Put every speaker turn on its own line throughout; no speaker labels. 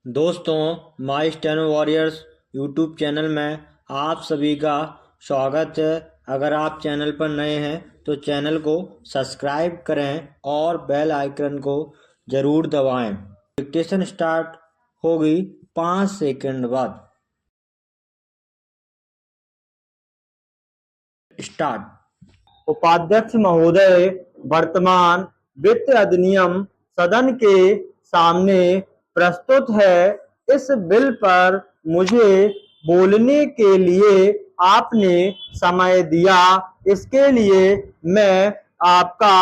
दोस्तों, माई steno warriors YouTube channel में आप सभी का स्वागत है। अगर आप चैनल पर नए हैं तो चैनल को सब्सक्राइब करें और बेल आइकन को ज़रूर दबाएं। डिक्टेशन स्टार्ट होगी 5 सेकंड बाद। स्टार्ट।
उपाध्यक्ष महोदय, वर्तमान वित्त अधिनियम सदन के सामने प्रस्तुत है। इस बिल पर मुझे बोलने के लिए आपने समय दिया, इसके लिए मैं आपका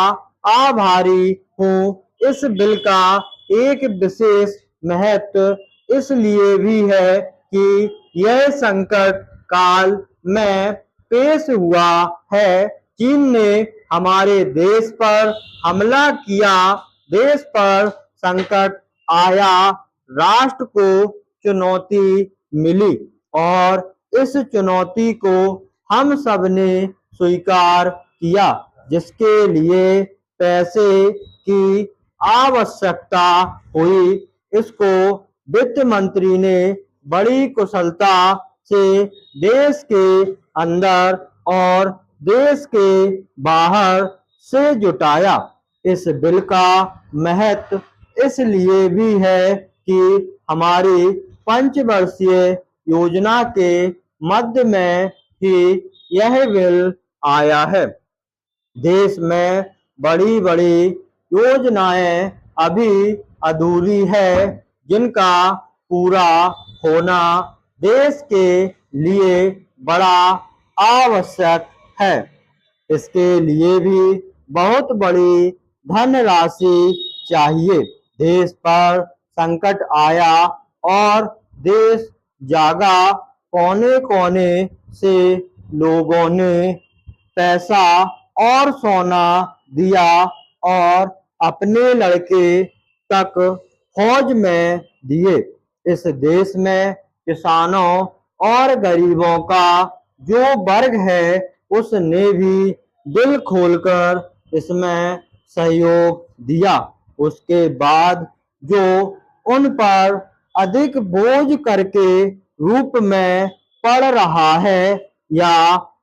आभारी हूँ। इस बिल का एक विशेष महत्व इसलिए भी है कि यह संकट काल में पेश हुआ है। चीन ने हमारे देश पर हमला किया, देश पर संकट आया, राष्ट्र को चुनौती मिली और इस चुनौती को हम सब ने स्वीकार किया, जिसके लिए पैसे की आवश्यकता हुई। इसको वित्त मंत्री ने बड़ी कुशलता से देश के अंदर और देश के बाहर से जुटाया। इस बिल का महत्व इसलिए भी है कि हमारी पंचवर्षीय योजना के मध्य में ही यह बिल आया है। देश में बड़ी बड़ी योजनाएं अभी अधूरी है, जिनका पूरा होना देश के लिए बड़ा आवश्यक है। इसके लिए भी बहुत बड़ी धनराशि चाहिए। देश पर संकट आया और देश जागा, कोने कोने से लोगों ने पैसा और सोना दिया और अपने लड़के तक फौज में दिए। इस देश में किसानों और गरीबों का जो वर्ग है, उसने भी दिल खोलकर इसमें सहयोग दिया। उसके बाद जो उन पर अधिक बोझ कर के रूप में पड़ रहा है या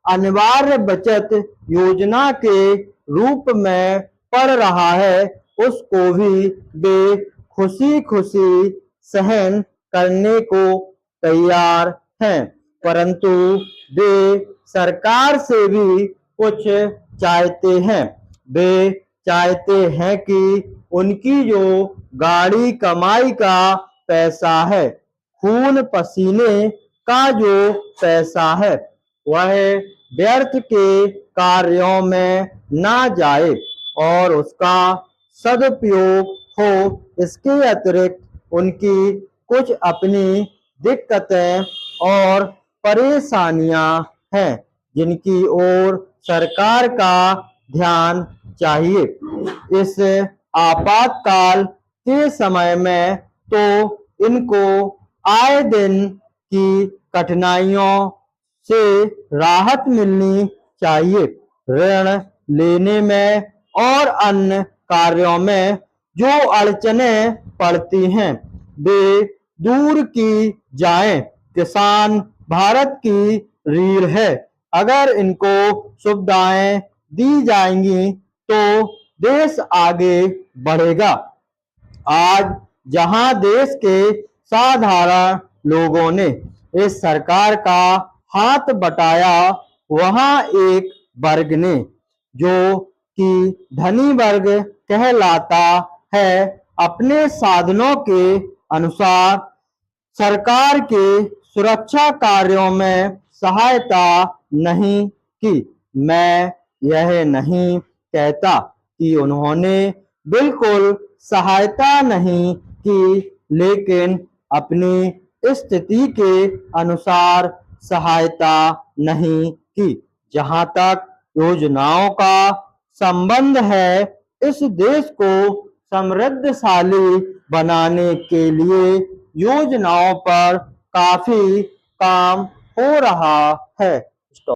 अनिवार्य बचत योजना के रूप में पड़ रहा है, उसको भी वे खुशी खुशी सहन करने को तैयार हैं। परंतु वे सरकार से भी कुछ चाहते हैं। वे चाहते हैं कि उनकी जो गाड़ी कमाई का पैसा है, खून पसीने का जो पैसा है, वह व्यर्थ के कार्यों में ना जाए और उसका सदुपयोग हो। इसके अतिरिक्त उनकी कुछ अपनी दिक्कतें और परेशानियां हैं, जिनकी ओर सरकार का ध्यान चाहिए। इस आपातकाल के समय में तो इनको आए दिन की कठिनाइयों से राहत मिलनी चाहिए। ऋण लेने में और अन्य कार्यों में जो अड़चनें पड़ती हैं, वे दूर की जाएं। किसान भारत की रीढ़ है। अगर इनको सुविधाएं दी जाएंगी तो देश आगे बढ़ेगा। आज जहां देश के साधारण लोगों ने इस सरकार का हाथ बटाया, वहां एक वर्ग ने, जो कि धनी वर्ग कहलाता है, अपने साधनों के अनुसार सरकार के सुरक्षा कार्यों में सहायता नहीं की। मैं यह नहीं कहता कि उन्होंने बिल्कुल सहायता नहीं की, लेकिन अपनी स्थिति के अनुसार सहायता नहीं की। जहां तक योजनाओं का संबंध है, इस देश को समृद्धशाली बनाने के लिए योजनाओं पर काफी काम हो रहा है।